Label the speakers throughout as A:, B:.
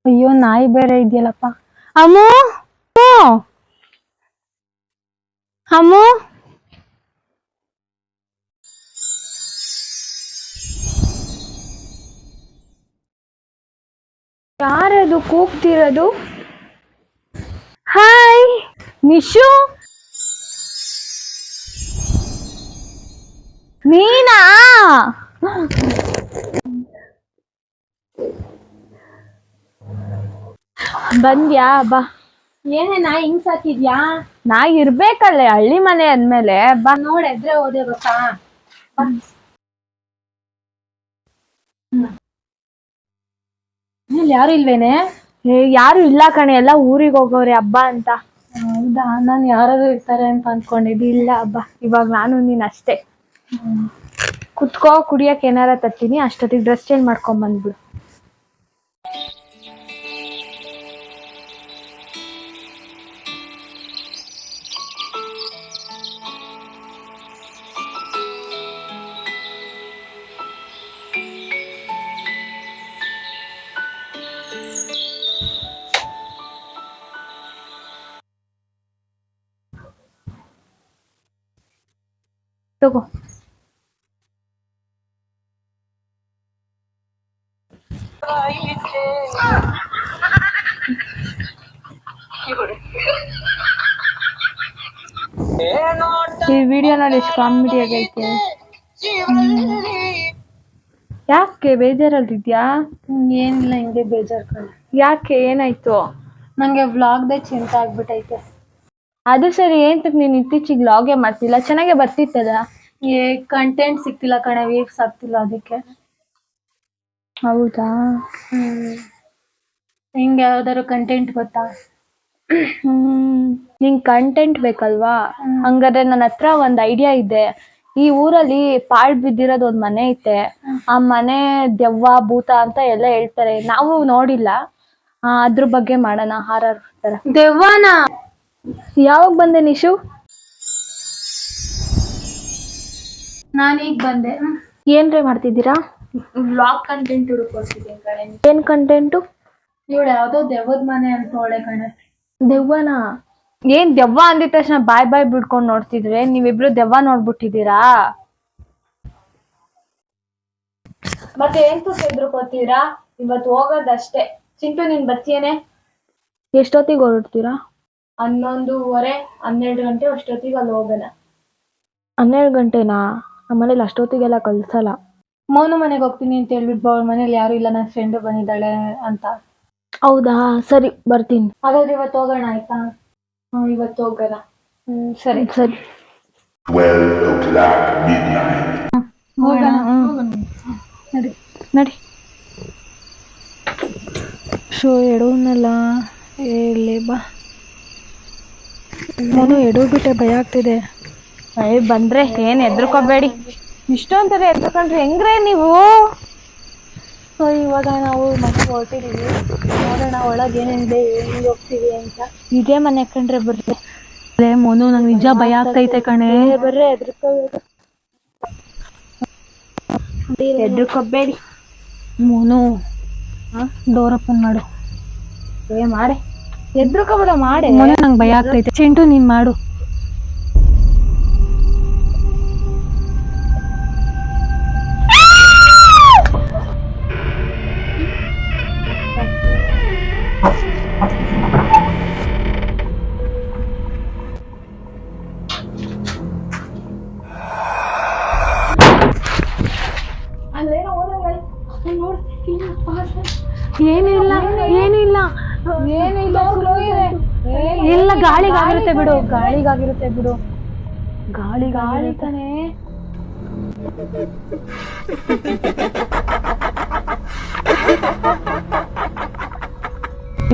A: ಅಯ್ಯೋ ನಾಯಿ ಬೇರೆ ಇದೆಯಲ್ಲಪ್ಪ. ಅಮ್ಮು ಅಮ್ಮು ಯಾರದು ಕೂಗ್ತಿರೋದು? ಹಾಯ್ ನಿಶು, ನೀನಾ? ಬಂದ್ಯಾ? ಬಾ.
B: ಏನೇ ನಾಯಿ ಹಿಂಗ್ ಸಾಕಿದ್ಯಾ?
A: ನಾಯಿ ಇರ್ಬೇಕಲ್ಲ, ಹಳ್ಳಿ ಮನೆ ಅಂದ್ಮೇಲೆ. ಬಾ
B: ನೋಡ್ ಎದ್ರೆ ಹೋದೆ ಗೊತ್ತಾ. ಯಾರು ಇಲ್ವೇನೆ?
A: ಯಾರು ಇಲ್ಲ ಕಣೆ, ಎಲ್ಲ ಊರಿಗೆ ಹೋಗೋರೆ ಹಬ್ಬ ಅಂತ.
B: ಹೌದಾ, ನಾನು ಯಾರಾದ್ರೂ ಇರ್ತಾರೆ ಅಂತ ಅನ್ಕೊಂಡಿದ್ದೆ.
A: ಇಲ್ಲ ಹಬ್ಬ, ಇವಾಗ ನಾನು ನೀನ್ ಅಷ್ಟೇ. ಕುತ್ಕೋ, ಕುಡಿಯಕ್ ಏನಾರ ತರ್ತೀನಿ, ಅಷ್ಟೊತ್ತಿಗೆ ಡ್ರೆಸ್ ಚೇಂಜ್ ಮಾಡ್ಕೊಂಡ್ ಬಂದ್ಬಿಡು. ತಗೋ. ಈ ವಿಡಿಯೋ ನೋಡಿ ಎಷ್ಟು ಕಾಮಿಡಿ ಆಗೈತೆ. ಯಾಕೆ ಬೇಜಾರಲ್ಲಿದ್ಯಾ?
B: ಏನಿಲ್ಲ, ಹಿಂಗೆ ಬೇಜಾರ್ ಕಣೆ.
A: ಯಾಕೆ, ಏನಾಯ್ತು?
B: ನಂಗೆ ವ್ಲಾಗ್ದೇ ಚಿಂತೆ ಆಗ್ಬಿಟ್ಟೈತೆ.
A: ಅದು ಸರಿ, ಏಂತಕ್ ನೀನ್ ಇತ್ತೀಚಿಗೆ ವ್ಲಾಗೇ ಮಾಡ್ತಿಲ್ಲ? ಚೆನ್ನಾಗೆ ಬರ್ತಿತ್ತಲ್ಲ.
B: ಕಂಟೆಂಟ್ ಸಿಕ್ತಿಲ್ಲ ಕಣೆ, ವೀವ್ಸ್ ಆಗ್ತಿಲ್ಲ ಅದಕ್ಕೆ.
A: ಹೌದಾ?
B: ಹಿಂಗೆ ಯಾವ್ದಾದ್ರು ಕಂಟೆಂಟ್ ಗೊತ್ತಾ?
A: ನಿಂಗೆ ಕಂಟೆಂಟ್ ಬೇಕಲ್ವಾ? ಹಂಗಾದ್ರೆ ನನ್ನ ಹತ್ರ ಒಂದು ಐಡಿಯಾ ಇದೆ. ಈ ಊರಲ್ಲಿ ಪಾಳ್ ಬಿದ್ದಿರೋದು ಒಂದ್ ಮನೆ ಐತೆ. ಆ ಮನೆ ದೆವ್ವ ಭೂತ ಅಂತ ಎಲ್ಲ ಹೇಳ್ತಾರೆ, ನಾವು ನೋಡಿಲ್ಲ. ಅದ್ರ ಬಗ್ಗೆ ಮಾಡೋಣ, ಹಾರರ್ ತರ.
B: ದೆವ್ವನ?
A: ಯಾವಾಗ ಬಂದೆ ನಿಶು?
B: ನಾನೀಗ ಬಂದೆ.
A: ಏನ್ರೆ ಮಾಡ್ತಿದ್ದೀರಾ?
B: ವ್ಲಾಗ್ ಕಂಟೆಂಟ್ ಹುಡುಕೊಡ್ತಿದ್ದೀನಿ ಕಣೆ.
A: ಏನ್ ಕಂಟೆಂಟು?
B: ಇವಳು ಯಾವ್ದೋ ದೆವ್ವದ ಮನೆ ಅಂತ ಒಳ್ಳೆ ಕಣೆ.
A: ದೆವ್ವನ? ಏನ್ ದೆವ್ವ ಅಂದಿದ ತಕ್ಷಣ ಬಾಯ್ ಬಿಡ್ಕೊಂಡ್ ನೋಡ್ತಿದ್ರೆ, ನೀವಿಬ್ರು ದೆವ್ವ ನೋಡ್ಬಿಟ್ಟಿದ್ದೀರಾ?
B: ಮತ್ತೆ ಎಂತೂ ಹೆದ್ರುಕೋತೀರಾ? ಇವತ್ತು ಹೋಗೋದಷ್ಟೇ. ಚಿಂಟು, ನೀನ್ ಬರ್ತೀಯೇನೆ?
A: ಎಷ್ಟೊತ್ತಿಗೆ ಹೊರಡ್ತೀರಾ?
B: 11:30, 12 ಗಂಟೆ ಅಷ್ಟೊತ್ತಿಗೆ ಅಲ್ಲಿ ಹೋಗೋಣ.
A: 12 ಗಂಟೆನಾ? ನಮ್ಮನೇಲಿ ಅಷ್ಟೊತ್ತಿಗೆಲ್ಲ ಕಳ್ಸಲ್ಲ.
B: ಮೌನ ಮನೆಗೆ ಹೋಗ್ತೀನಿ ಅಂತ ಹೇಳ್ಬಿಟ್ಟು ಅವ್ರ ಮನೇಲಿ ಯಾರು ಇಲ್ಲ, ನನ್ನ ಫ್ರೆಂಡ್ ಬಂದಿದ್ದಾಳೆ ಅಂತ.
A: ಹೌದಾ, ಸರಿ ಬರ್ತೀನಿ.
B: ಹಾಗಾದ್ರೆ ಇವತ್ತು ಹೋಗೋಣ, ಆಯ್ತಾ? ಇವತ್ತು ಹೋಗೋಣ. ಸರಿ
A: ಸರಿ.
C: 12 o'clock midnight.
B: ಹೋಗೋಣ.
A: ನಡಿ. ಶೋ ಎಡವನ್ನಲ್ಲ, ಹೇಳಿ ಬಾ. ನಾನು ಎಡವ್ಬಿಟ್ಟೆ, ಭಯ ಆಗ್ತಿದೆ. ಬಂದ್ರೆ ಏನ್ ಹೆದರ್ಕೋಬೇಡಿ. ಇಷ್ಟೊಂಥರ ಹೆದರ್ಕೊಂಡ್ರೆ ಹೆಂಗ್ರೆ ನೀವು?
B: ಸೊ ಇವಾಗ ನಾವು ಮನೆಗೆ ಹೊರಟಿದೀವಿ. ನೋಡೋಣ ಒಳಗೆ ಏನೇನಿದೆ, ಹೆಂಗ್ ಹೋಗ್ತೀವಿ ಅಂತ.
A: ಇದೇ ಮನೆ ಕಂಡ್ರೆ ಬರ್ರೆ ಮೋನು, ನಂಗೆ ನಿಜ ಭಯ ಆಗ್ತೈತೆ ಕಣೆ.
B: ಬರ್ರೆ,
A: ಹೆದರ್ಕೋಬೇಡಿ. ಮೋನು, ಡೋರ್ ಓಪನ್ ಮಾಡು.
B: ಮಾಡೆ, ಹೆದ್ರುಕೋಬೇಡ, ಮಾಡೆ.
A: ಮೋನು, ನಂಗೆ ಭಯ ಆಗ್ತೈತೆ. ಚಿಂಟು, ನೀನ್ ಮಾಡು. ಏನಿಲ್ಲ ಇಲ್ಲ, ಗಾಳಿಗಾಗಿರುತ್ತೆ ಬಿಡು. ಗಾಳಿ ಕಣೆ.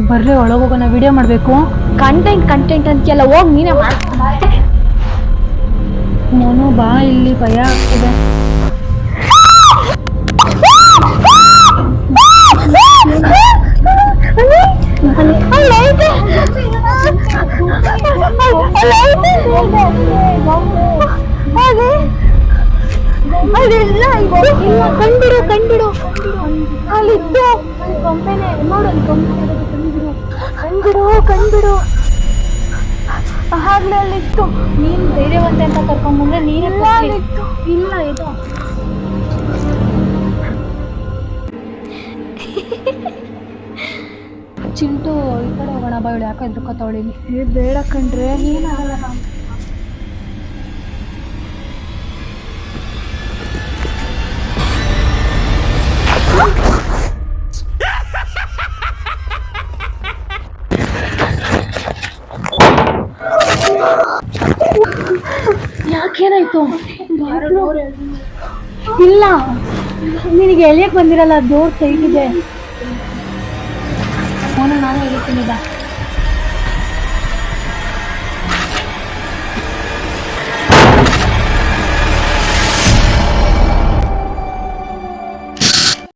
B: ಬರ್ರಿ ಒಳಗೋಗೋಣ, ವಿಡಿಯೋ ಮಾಡಬೇಕು.
A: ಕಂಟೆಂಟ್ ಅಂತೆಲ್ಲ ಹೋಗಿ ನೀನೇ ಮಾಡ್ಕೊಂಡ್
B: ಮೋನು ಬಾ, ಇಲ್ಲಿ ಭಯ ಆಗ್ತಿದೆ.
A: ಕಂಡ್ಬಿಡು ಅಲ್ಲಿದ್ದು ಕೊಂಬೆನೆ ನೋಡೋದು, ಕಂಡ್ಬಿಡು ಆಗ್ಲೇ ಅಲ್ಲಿತ್ತು.
B: ನೀನ್ ಧೈರ್ಯವಂತ ಅಂತ ಕರ್ಕೊಂಡ್ಬಂದ್ರೆ ನೀನೇ
A: ಇಲ್ಲ ಇದು
B: ಚಿಂಟು ಈ ಕಡೆ ಹೋಗೋಣ ಬಾ, ಇವಳು ಯಾಕೋ ಎದ್ರುಕೋತಾವಳಿ.
A: ಬೇಡ ಕಣ್ರೆ,
B: ಏನಾಗಲ್ಲ.
A: ಯಾಕೇನಾಯ್ತು?
B: ಇಲ್ಲ, ನಿನಗೆ ಎಳಿಯಕ್ ಬಂದಿರಲ್ಲ, ಡೋರ್ ತೆಗಿದೆ. ನಾನು ಎಳಿತೀನಿ ಬಾ.